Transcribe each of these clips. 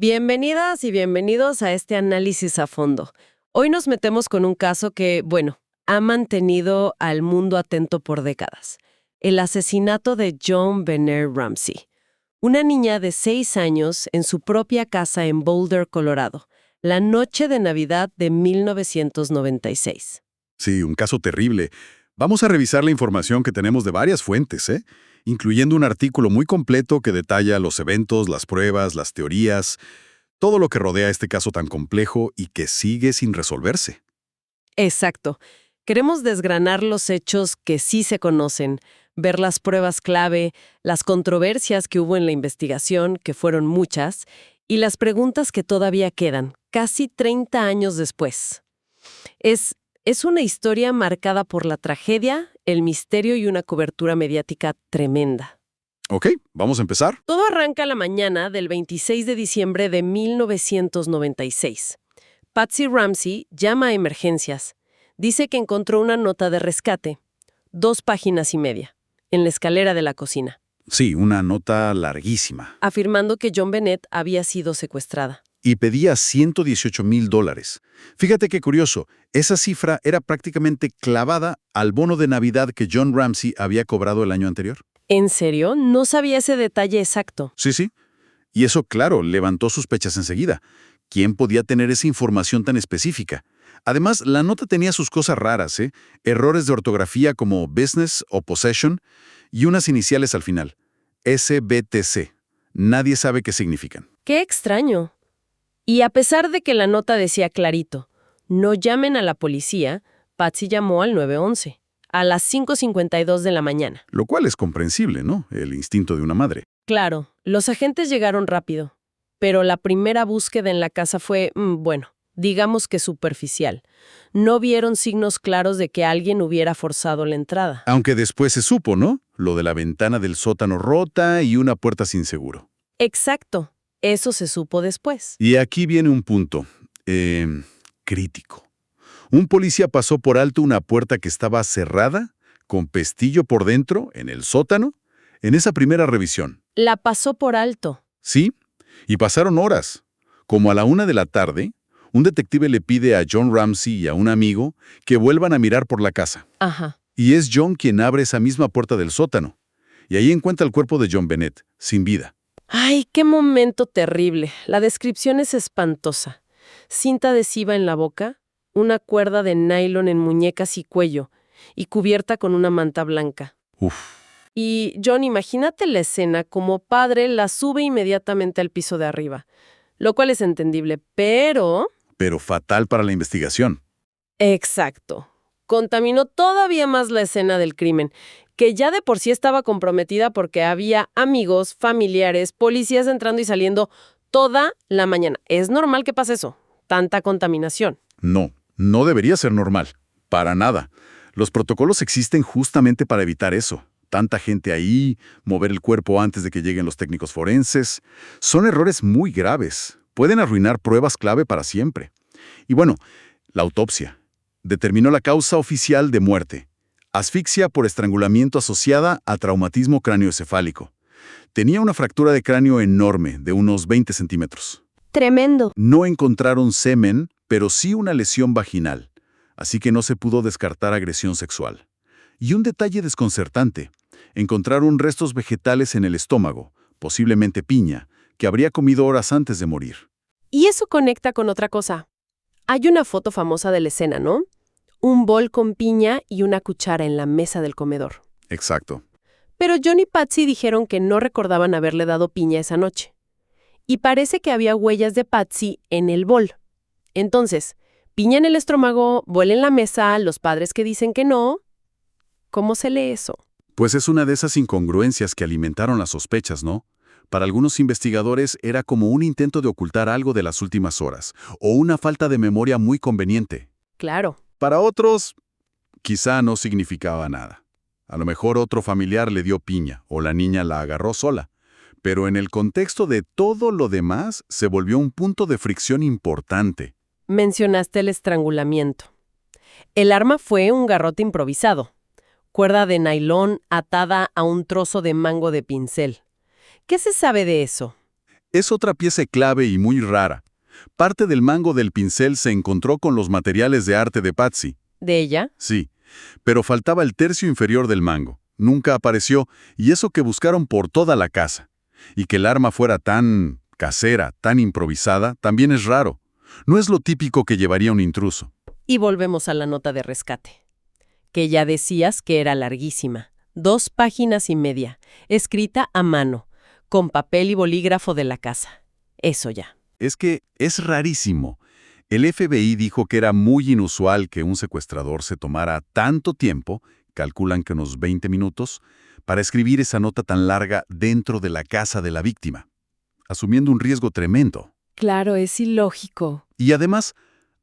Bienvenidas y bienvenidos a este análisis a fondo. Hoy nos metemos con un caso que, bueno, ha mantenido al mundo atento por décadas. El asesinato de John Bernard Ramsey, una niña de 6 años en su propia casa en Boulder, Colorado, la noche de Navidad de 1996. Sí, un caso terrible. Vamos a revisar la información que tenemos de varias fuentes, incluyendo un artículo muy completo que detalla los eventos, las pruebas, las teorías, todo lo que rodea este caso tan complejo y que sigue sin resolverse. Exacto. Queremos desgranar los hechos que sí se conocen, ver las pruebas clave, las controversias que hubo en la investigación, que fueron muchas, y las preguntas que todavía quedan, casi 30 años después. Es una historia marcada por la tragedia, el misterio y una cobertura mediática tremenda. Ok, vamos a empezar. Todo arranca la mañana del 26 de diciembre de 1996. Patsy Ramsey llama a emergencias. Dice que encontró una nota de rescate, 2 páginas y media, en la escalera de la cocina, Sí, una nota larguísima. afirmando que John Bennett había sido secuestrada. Y pedía $118,000. Fíjate qué curioso, esa cifra era prácticamente clavada al bono de Navidad que John Ramsey había cobrado el año anterior. ¿En serio? No sabía ese detalle exacto. Sí. Y eso, claro, levantó sospechas enseguida. ¿Quién podía tener esa información tan específica? Además, la nota tenía sus cosas raras, errores de ortografía como business o possession y unas iniciales al final. SBTC. Nadie sabe qué significan. ¡Qué extraño! Y a pesar de que la nota decía clarito, no llamen a la policía, Patsy llamó al 911, a las 5:52 de la mañana. Lo cual es comprensible, ¿no? El instinto de una madre. Claro, los agentes llegaron rápido, pero la primera búsqueda en la casa fue, digamos que superficial. No vieron signos claros de que alguien hubiera forzado la entrada. Aunque después se supo, ¿no? Lo de la ventana del sótano rota y una puerta sin seguro. Exacto, eso se supo después. Y aquí viene un punto crítico. Un policía pasó por alto una puerta que estaba cerrada, con pestillo por dentro, en el sótano, en esa primera revisión. La pasó por alto. Sí, y pasaron horas. Como a la 1 de la tarde, un detective le pide a John Ramsey y a un amigo que vuelvan a mirar por la casa. Ajá. Y es John quien abre esa misma puerta del sótano. Y ahí encuentra el cuerpo de John Bennett, sin vida. Ay, qué momento terrible. La descripción es espantosa. Cinta adhesiva en la boca, una cuerda de nylon en muñecas y cuello, y cubierta con una manta blanca. Uf, Y John, imagínate la escena, como padre la sube inmediatamente al piso de arriba, lo cual es entendible, pero... pero fatal para la investigación. Exacto. Contaminó todavía más la escena del crimen, que ya de por sí estaba comprometida porque había amigos, familiares, policías entrando y saliendo toda la mañana. ¿Es normal que pase eso? Tanta contaminación. No, no debería ser normal. Para nada. Los protocolos existen justamente para evitar eso. Tanta gente ahí, mover el cuerpo antes de que lleguen los técnicos forenses. Son errores muy graves. Pueden arruinar pruebas clave para siempre. Y bueno, la autopsia determinó la causa oficial de muerte. Asfixia por estrangulamiento asociada a traumatismo cráneoencefálico. Tenía una fractura de cráneo enorme, de unos 20 centímetros. Tremendo. No encontraron semen, pero sí una lesión vaginal, así que no se pudo descartar agresión sexual. Y un detalle desconcertante, encontraron restos vegetales en el estómago, posiblemente piña, que habría comido horas antes de morir. Y eso conecta con otra cosa. Hay una foto famosa de la escena, ¿no? Un bol con piña y una cuchara en la mesa del comedor. Exacto. Pero John y Patsy dijeron que no recordaban haberle dado piña esa noche. Y parece que había huellas de Patsy en el bol. Entonces, piña en el estómago, bol en la mesa, los padres que dicen que no. ¿Cómo se lee eso? Pues es una de esas incongruencias que alimentaron las sospechas, ¿no? Para algunos investigadores era como un intento de ocultar algo de las últimas horas, o una falta de memoria muy conveniente. Claro. Para otros, quizá no significaba nada. A lo mejor otro familiar le dio piña, o la niña la agarró sola. Pero en el contexto de todo lo demás, se volvió un punto de fricción importante. Mencionaste el estrangulamiento. El arma fue un garrote improvisado. Cuerda de nylon atada a un trozo de mango de pincel. ¿Qué se sabe de eso? Es otra pieza clave y muy rara. Parte del mango del pincel se encontró con los materiales de arte de Patsy. ¿De ella? Sí, pero faltaba el tercio inferior del mango. Nunca apareció, y eso que buscaron por toda la casa. Y que el arma fuera tan casera, tan improvisada, también es raro. No es lo típico que llevaría un intruso. Y volvemos a la nota de rescate, que ya decías que era larguísima. 2 páginas y media, escrita a mano, con papel y bolígrafo de la casa. Eso ya. Es que es rarísimo. El FBI dijo que era muy inusual que un secuestrador se tomara tanto tiempo, calculan que unos 20 minutos, para escribir esa nota tan larga dentro de la casa de la víctima, asumiendo un riesgo tremendo. Claro, es ilógico. Y además,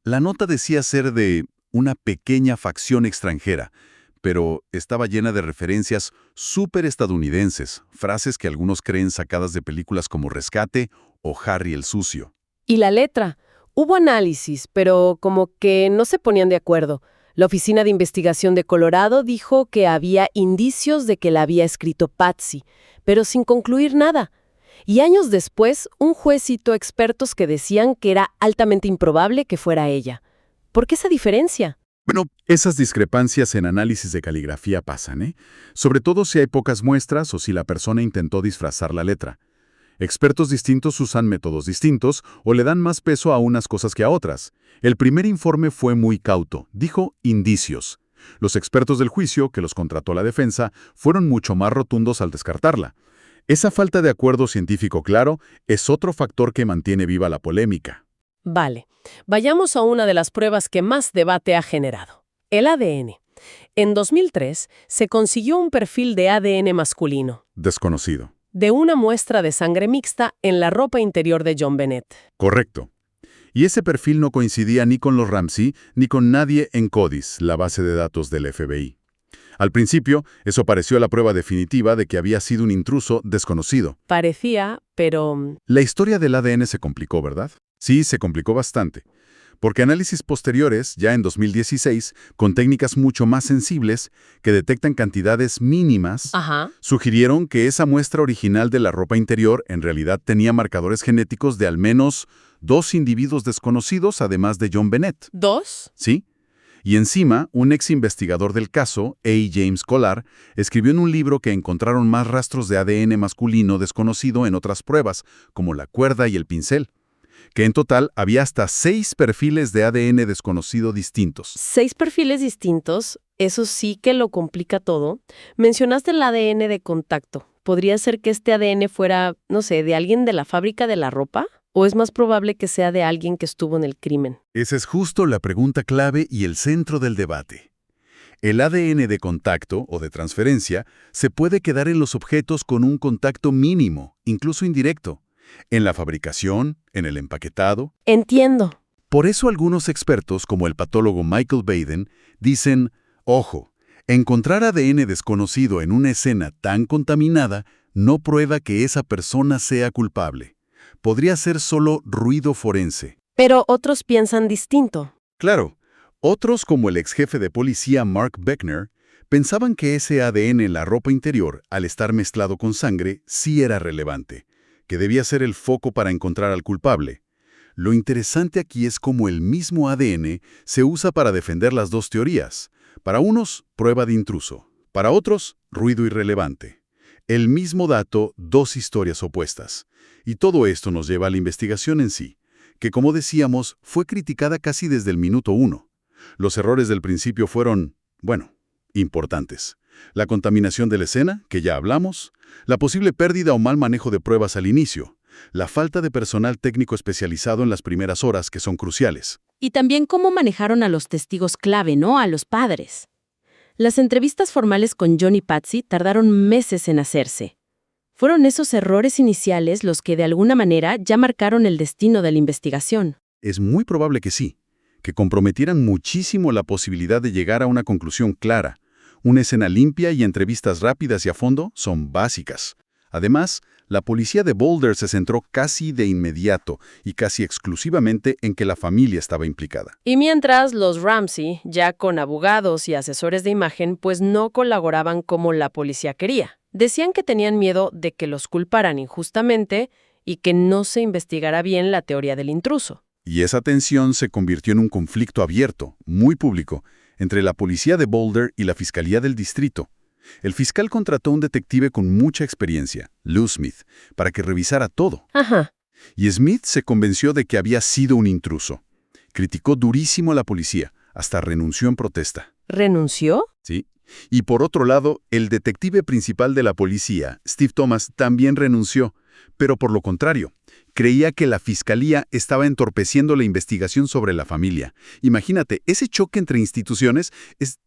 la nota decía ser de una pequeña facción extranjera, pero estaba llena de referencias súper estadounidenses, frases que algunos creen sacadas de películas como Rescate o Harry el Sucio. ¿Y la letra? Hubo análisis, pero como que no se ponían de acuerdo. La Oficina de Investigación de Colorado dijo que había indicios de que la había escrito Patsy, pero sin concluir nada. Y años después, un juez citó expertos que decían que era altamente improbable que fuera ella. ¿Por qué esa diferencia? Bueno, esas discrepancias en análisis de caligrafía pasan, ¿eh? Sobre todo si hay pocas muestras o si la persona intentó disfrazar la letra. Expertos distintos usan métodos distintos o le dan más peso a unas cosas que a otras. El primer informe fue muy cauto, dijo indicios. Los expertos del juicio, que los contrató la defensa, fueron mucho más rotundos al descartarla. Esa falta de acuerdo científico claro es otro factor que mantiene viva la polémica. Vale, vayamos a una de las pruebas que más debate ha generado, el ADN. En 2003 se consiguió un perfil de ADN masculino, Desconocido. de una muestra de sangre mixta en la ropa interior de John Bennett. Correcto. Y ese perfil no coincidía ni con los Ramsey ni con nadie en CODIS, la base de datos del FBI. Al principio, eso pareció la prueba definitiva de que había sido un intruso desconocido. Parecía, pero... La historia del ADN se complicó, ¿verdad? Sí, se complicó bastante. Porque análisis posteriores, ya en 2016, con técnicas mucho más sensibles, que detectan cantidades mínimas, Ajá. sugirieron que esa muestra original de la ropa interior en realidad tenía marcadores genéticos de al menos 2 individuos desconocidos, además de John Bennett. ¿2? ¿Sí? Y encima, un ex investigador del caso, A. James Collar, escribió en un libro que encontraron más rastros de ADN masculino desconocido en otras pruebas, como la cuerda y el pincel, que en total había hasta 6 perfiles de ADN desconocido distintos. 6 perfiles distintos, eso sí que lo complica todo. Mencionaste el ADN de contacto. ¿Podría ser que este ADN fuera, no sé, de alguien de la fábrica de la ropa? ¿O es más probable que sea de alguien que estuvo en el crimen? Esa es justo la pregunta clave y el centro del debate. El ADN de contacto o de transferencia se puede quedar en los objetos con un contacto mínimo, incluso indirecto, en la fabricación, en el empaquetado. Entiendo. Por eso algunos expertos, como el patólogo Michael Baden, dicen, ojo, encontrar ADN desconocido en una escena tan contaminada no prueba que esa persona sea culpable. Podría ser solo ruido forense. Pero otros piensan distinto. Claro, otros como el ex jefe de policía Mark Beckner pensaban que ese ADN en la ropa interior, al estar mezclado con sangre, sí era relevante, que debía ser el foco para encontrar al culpable. Lo interesante aquí es cómo el mismo ADN se usa para defender las dos teorías. Para unos, prueba de intruso. Para otros, ruido irrelevante. El mismo dato, 2 historias opuestas. Y todo esto nos lleva a la investigación en sí, que como decíamos, fue criticada casi desde el minuto 1. Los errores del principio fueron, bueno, importantes. La contaminación de la escena, que ya hablamos, la posible pérdida o mal manejo de pruebas al inicio, la falta de personal técnico especializado en las primeras horas, que son cruciales. Y también cómo manejaron a los testigos clave, ¿no? A los padres. Las entrevistas formales con John y Patsy tardaron meses en hacerse. Fueron esos errores iniciales los que de alguna manera ya marcaron el destino de la investigación. Es muy probable que sí, que comprometieran muchísimo la posibilidad de llegar a una conclusión clara. Una escena limpia y entrevistas rápidas y a fondo son básicas. Además, la policía de Boulder se centró casi de inmediato y casi exclusivamente en que la familia estaba implicada. Y mientras los Ramsey, ya con abogados y asesores de imagen, pues no colaboraban como la policía quería. Decían que tenían miedo de que los culparan injustamente y que no se investigara bien la teoría del intruso. Y esa tensión se convirtió en un conflicto abierto, muy público, entre la policía de Boulder y la Fiscalía del Distrito. El fiscal contrató a un detective con mucha experiencia, Lou Smith, para que revisara todo. Ajá. Y Smith se convenció de que había sido un intruso. Criticó durísimo a la policía, hasta renunció en protesta. ¿Renunció? ¿Sí? Y por otro lado, el detective principal de la policía, Steve Thomas, también renunció, pero por lo contrario, creía que la fiscalía estaba entorpeciendo la investigación sobre la familia. Imagínate, ese choque entre instituciones es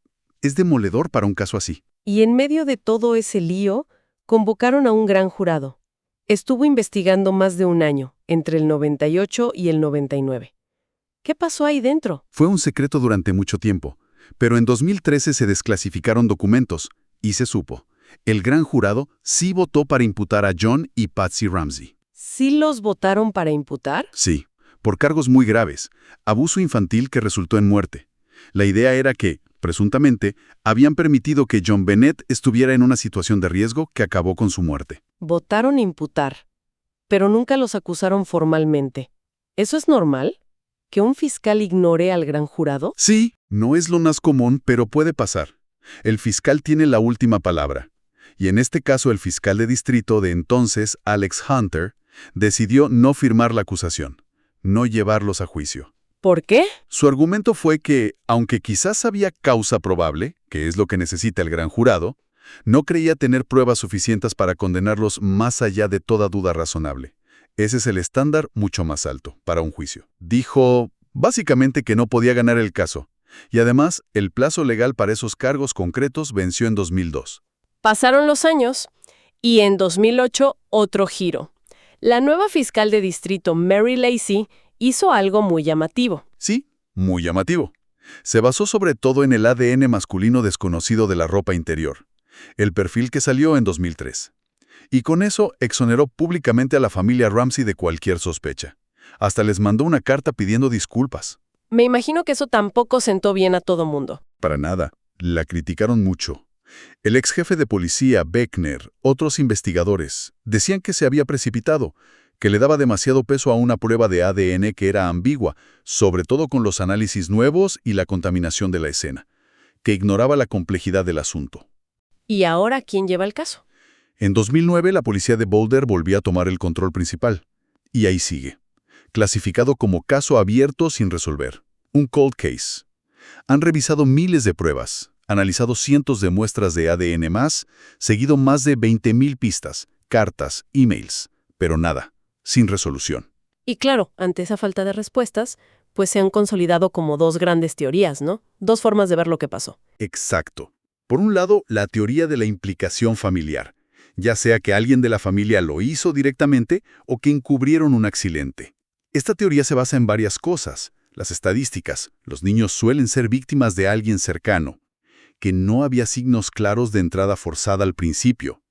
demoledor para un caso así. Y en medio de todo ese lío, convocaron a un gran jurado. Estuvo investigando más de un año, entre el 98 y el 99. ¿Qué pasó ahí dentro? Fue un secreto durante mucho tiempo, pero en 2013 se desclasificaron documentos y se supo. El gran jurado sí votó para imputar a John y Patsy Ramsey. ¿Sí los votaron para imputar? Sí, por cargos muy graves, abuso infantil que resultó en muerte. La idea era que, presuntamente, habían permitido que John Bennett estuviera en una situación de riesgo que acabó con su muerte. Votaron imputar, pero nunca los acusaron formalmente. ¿Eso es normal? ¿Que un fiscal ignore al gran jurado? Sí, no es lo más común, pero puede pasar. El fiscal tiene la última palabra. Y en este caso el fiscal de distrito de entonces, Alex Hunter, decidió no firmar la acusación, no llevarlos a juicio. ¿Por qué? Su argumento fue que, aunque quizás había causa probable, que es lo que necesita el gran jurado, no creía tener pruebas suficientes para condenarlos más allá de toda duda razonable. Ese es el estándar mucho más alto para un juicio. Dijo, básicamente, que no podía ganar el caso. Y además, el plazo legal para esos cargos concretos venció en 2002. Pasaron los años y en 2008 otro giro. La nueva fiscal de distrito, Mary Lacy, hizo algo muy llamativo. Sí, muy llamativo. Se basó sobre todo en el ADN masculino desconocido de la ropa interior, el perfil que salió en 2003. Y con eso exoneró públicamente a la familia Ramsey de cualquier sospecha. Hasta les mandó una carta pidiendo disculpas. Me imagino que eso tampoco sentó bien a todo mundo. Para nada. La criticaron mucho. El ex jefe de policía, Beckner, otros investigadores, decían que se había precipitado, que le daba demasiado peso a una prueba de ADN que era ambigua, sobre todo con los análisis nuevos y la contaminación de la escena, que ignoraba la complejidad del asunto. ¿Y ahora quién lleva el caso? En 2009, la policía de Boulder volvió a tomar el control principal. Y ahí sigue, clasificado como caso abierto sin resolver, un cold case. Han revisado miles de pruebas, analizado cientos de muestras de ADN más, seguido más de 20,000 pistas, cartas, emails, pero nada, sin resolución. Y claro, ante esa falta de respuestas, pues se han consolidado como dos grandes teorías, ¿no? Dos formas de ver lo que pasó. Exacto. Por un lado, la teoría de la implicación familiar, ya sea que alguien de la familia lo hizo directamente o que encubrieron un accidente. Esta teoría se basa en varias cosas. Las estadísticas, los niños suelen ser víctimas de alguien cercano, que no había signos claros de entrada forzada al principio,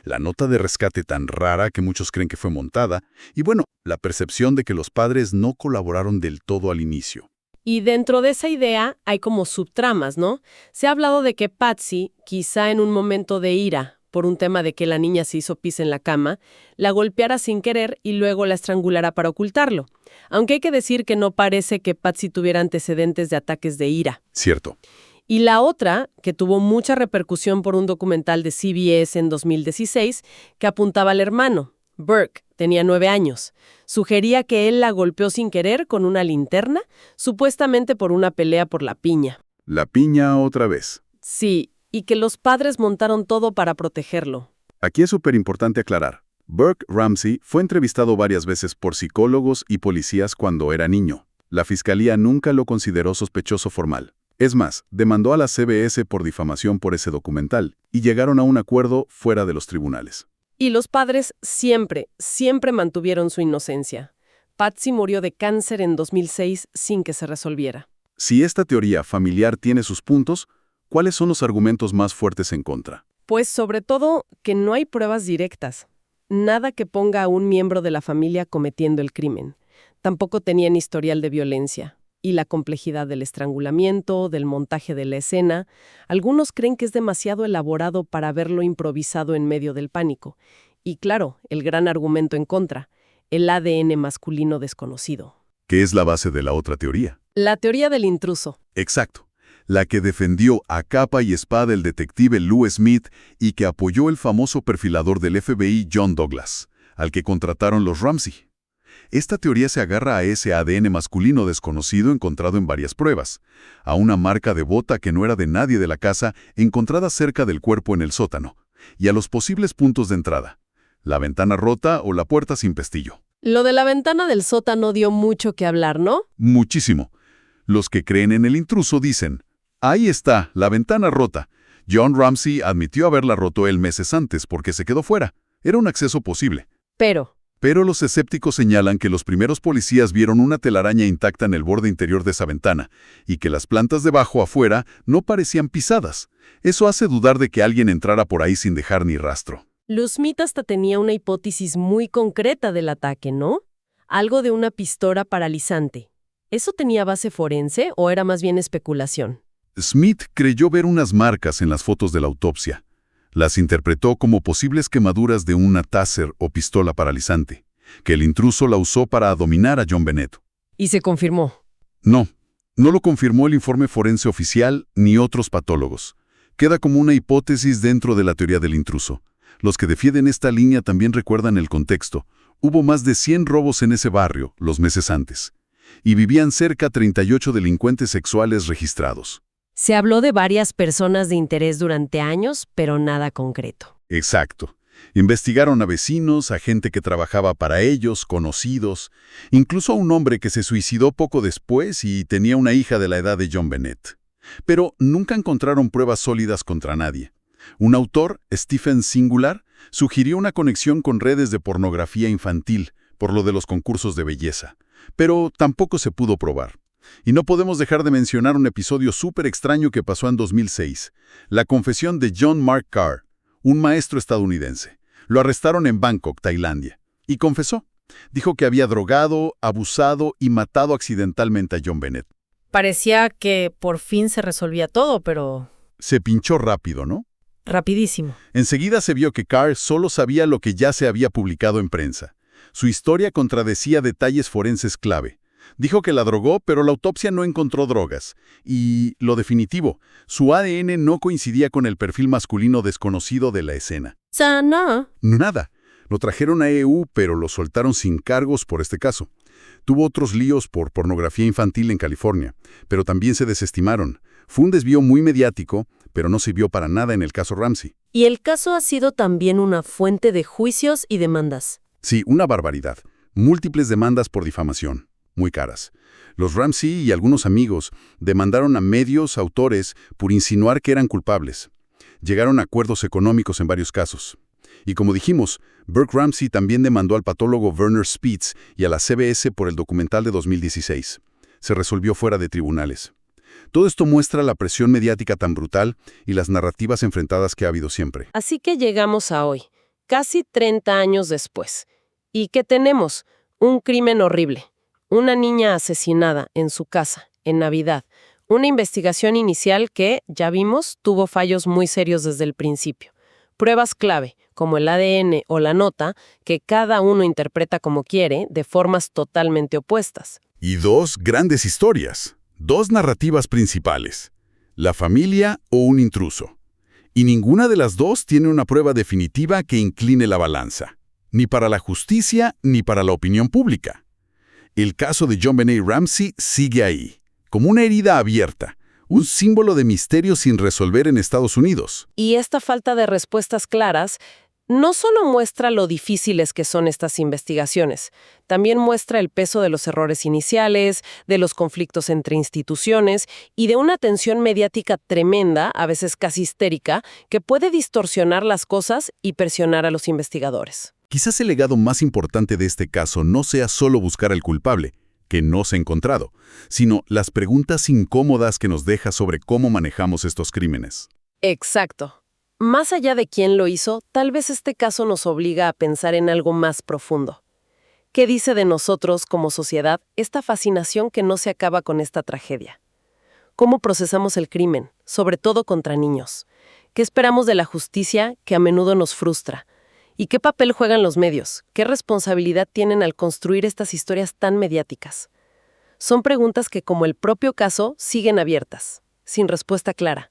la nota de rescate tan rara que muchos creen que fue montada, y bueno, la percepción de que los padres no colaboraron del todo al inicio. Y dentro de esa idea hay como subtramas, ¿no? Se ha hablado de que Patsy, quizá en un momento de ira, por un tema de que la niña se hizo pis en la cama, la golpeara sin querer y luego la estrangulara para ocultarlo. Aunque hay que decir que no parece que Patsy tuviera antecedentes de ataques de ira. Cierto. Y la otra, que tuvo mucha repercusión por un documental de CBS en 2016, que apuntaba al hermano. Burke tenía 9 años. Sugería que él la golpeó sin querer con una linterna, supuestamente por una pelea por la piña. La piña otra vez. Sí, y que los padres montaron todo para protegerlo. Aquí es súper importante aclarar. Burke Ramsey fue entrevistado varias veces por psicólogos y policías cuando era niño. La fiscalía nunca lo consideró sospechoso formal. Es más, demandó a la CBS por difamación por ese documental, y llegaron a un acuerdo fuera de los tribunales. Y los padres siempre mantuvieron su inocencia. Patsy murió de cáncer en 2006 sin que se resolviera. Si esta teoría familiar tiene sus puntos, ¿cuáles son los argumentos más fuertes en contra? Pues sobre todo que no hay pruebas directas. Nada que ponga a un miembro de la familia cometiendo el crimen. Tampoco tenían historial de violencia. Y la complejidad del estrangulamiento, del montaje de la escena. Algunos creen que es demasiado elaborado para haberlo improvisado en medio del pánico. Y claro, el gran argumento en contra. el ADN masculino desconocido. Que es la base de la otra teoría. La teoría del intruso. Exacto. La que defendió a capa y espada el detective Lou Smith y que apoyó el famoso perfilador del FBI John Douglas, al que contrataron los Ramsey. Esta teoría se agarra a ese ADN masculino desconocido encontrado en varias pruebas, a una marca de bota que no era de nadie de la casa encontrada cerca del cuerpo en el sótano, y a los posibles puntos de entrada, la ventana rota o la puerta sin pestillo. Lo de la ventana del sótano dio mucho que hablar, ¿no? Muchísimo. Los que creen en el intruso dicen, ahí está, la ventana rota. John Ramsey admitió haberla roto él meses antes porque se quedó fuera. Era un acceso posible. Pero los escépticos señalan que los primeros policías vieron una telaraña intacta en el borde interior de esa ventana y que las plantas debajo afuera no parecían pisadas. Eso hace dudar de que alguien entrara por ahí sin dejar ni rastro. Lou Smith hasta tenía una hipótesis muy concreta del ataque, ¿no? Algo de una pistola paralizante. ¿Eso tenía base forense o era más bien especulación? Smith creyó ver unas marcas en las fotos de la autopsia. Las interpretó como posibles quemaduras de una taser o pistola paralizante, que el intruso la usó para dominar a John Bennett. Y se confirmó. No lo confirmó el informe forense oficial ni otros patólogos. Queda como una hipótesis dentro de la teoría del intruso. Los que defienden esta línea también recuerdan el contexto. Hubo más de 100 robos en ese barrio los meses antes, y vivían cerca 38 delincuentes sexuales registrados. Se habló de varias personas de interés durante años, pero nada concreto. Exacto. Investigaron a vecinos, a gente que trabajaba para ellos, conocidos, incluso a un hombre que se suicidó poco después y tenía una hija de la edad de John Bennett. Pero nunca encontraron pruebas sólidas contra nadie. Un autor, Stephen Singular, sugirió una conexión con redes de pornografía infantil por lo de los concursos de belleza, pero tampoco se pudo probar. Y no podemos dejar de mencionar un episodio súper extraño que pasó en 2006, la confesión de John Mark Carr, un maestro estadounidense. Lo arrestaron en Bangkok, Tailandia, y confesó. Dijo que había drogado, abusado y matado accidentalmente a John Bennett. Parecía que por fin se resolvía todo, pero Se pinchó rápido, ¿no? rapidísimo. Enseguida se vio que Carr solo sabía lo que ya se había publicado en prensa. Su historia contradecía detalles forenses clave. Dijo que la drogó, pero la autopsia no encontró drogas. Y, lo definitivo, su ADN no coincidía con el perfil masculino desconocido de la escena. Sana. Nada. Lo trajeron a EU, pero lo soltaron sin cargos por este caso. Tuvo otros líos por pornografía infantil en California, pero también se desestimaron. Fue un desvío muy mediático, pero no sirvió para nada en el caso Ramsey. Y el caso ha sido también una fuente de juicios y demandas. Sí, una barbaridad. Múltiples demandas por difamación, muy caras. Los Ramsey y algunos amigos demandaron a medios, autores, por insinuar que eran culpables. Llegaron a acuerdos económicos en varios casos. Y como dijimos, Burke Ramsey también demandó al patólogo Werner Spitz y a la CBS por el documental de 2016. Se resolvió fuera de tribunales. Todo esto muestra la presión mediática tan brutal y las narrativas enfrentadas que ha habido siempre. Así que llegamos a hoy, casi 30 años después. ¿Y qué tenemos? Un crimen horrible. Una niña asesinada en su casa, en Navidad. Una investigación inicial que, ya vimos, tuvo fallos muy serios desde el principio. Pruebas clave, como el ADN o la nota, que cada uno interpreta como quiere, de formas totalmente opuestas. Y dos grandes historias, dos narrativas principales, la familia o un intruso. Y ninguna de las dos tiene una prueba definitiva que incline la balanza, ni para la justicia ni para la opinión pública. El caso de JonBenet Ramsey sigue ahí, como una herida abierta, un símbolo de misterio sin resolver en Estados Unidos. Y esta falta de respuestas claras no solo muestra lo difíciles que son estas investigaciones, también muestra el peso de los errores iniciales, de los conflictos entre instituciones y de una tensión mediática tremenda, a veces casi histérica, que puede distorsionar las cosas y presionar a los investigadores. Quizás el legado más importante de este caso no sea solo buscar al culpable, que no se ha encontrado, sino las preguntas incómodas que nos deja sobre cómo manejamos estos crímenes. Exacto. Más allá de quién lo hizo, tal vez este caso nos obliga a pensar en algo más profundo. ¿Qué dice de nosotros como sociedad esta fascinación que no se acaba con esta tragedia? ¿Cómo procesamos el crimen, sobre todo contra niños? ¿Qué esperamos de la justicia que a menudo nos frustra? ¿Y qué papel juegan los medios? ¿Qué responsabilidad tienen al construir estas historias tan mediáticas? Son preguntas que, como el propio caso, siguen abiertas, sin respuesta clara.